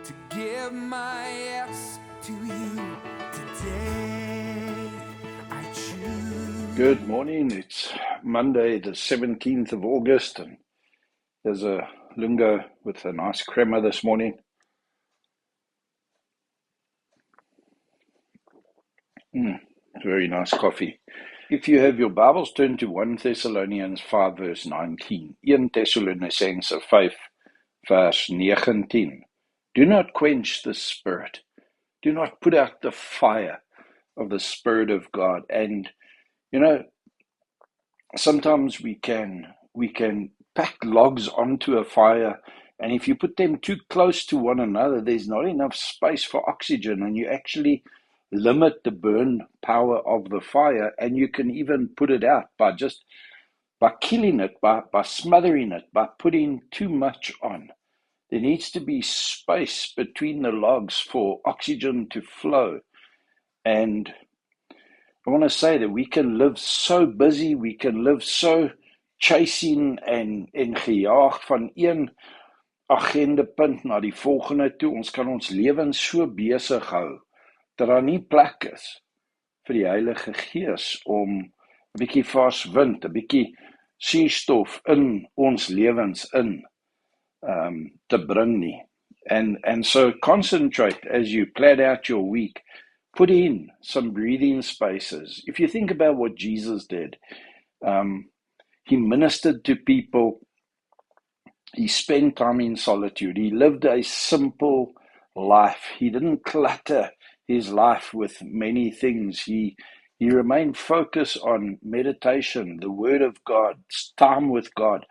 to give my yes to you today. I choose. Good morning. It's Monday, the 17th of August, and there's a lungo with a nice crema this morning. Very nice coffee. If you have your Bibles, turn to 1 Thessalonians 5 verse 19. 1 Thessalonians 5 verse 19. Do not quench the Spirit. Do not put out the fire of the Spirit of God. And, sometimes we can pack logs onto a fire, and if you put them too close to one another, there's not enough space for oxygen, and you actually limit the burn power of the fire, and you can even put it out by killing it, by smothering it, by putting too much on. There needs to be space between the logs for oxygen to flow. And I want to say that we can live so busy, we can live so chasing en gejaag van een agendapunt na die volgende toe. Ons kan ons lewens so besig hou dat daar nie plek is vir die Heilige Gees om 'n bietjie vars wind, 'n bietjie suurstof in ons lewens in te bring nie. And so concentrate as you plan out your week. Put in some breathing spaces. If you think about what Jesus did, he ministered to people. He spent time in solitude. He lived a simple life. He didn't clutter his life with many things. He remained focused on meditation, the Word of God, time with God,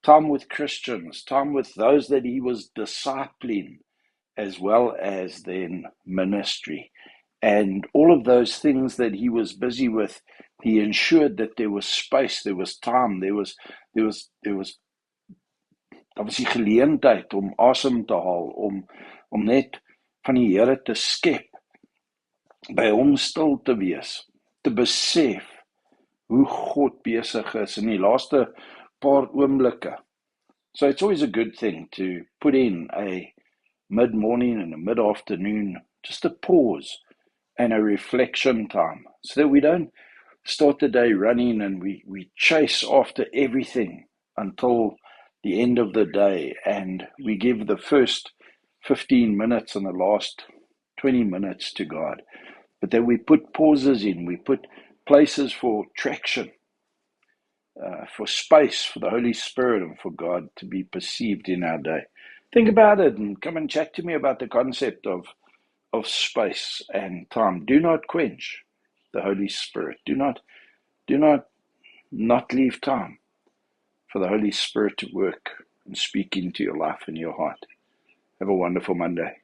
time with Christians, time with those that he was discipling, as well as then ministry. And all of those things that he was busy with, he ensured that there was space, there was time, there was die geleentheid om asem te haal, om net van die Here te skep, by hom stil te wees, te besef hoe God besig is in die laaste paar oomblikke. So it's always a good thing to put in a mid-morning and a mid-afternoon, just a pause and a reflection time, so that we don't start the day running and we chase after everything until the end of the day, and we give the first 15 minutes and the last 20 minutes to God. But then we put pauses in, we put places for traction, for space, for the Holy Spirit and for God to be perceived in our day. Think about it and come and chat to me about the concept of space and time. Do not quench the Holy Spirit. Do not leave time for the Holy Spirit to work and speak into your life and your heart. Have a wonderful Monday.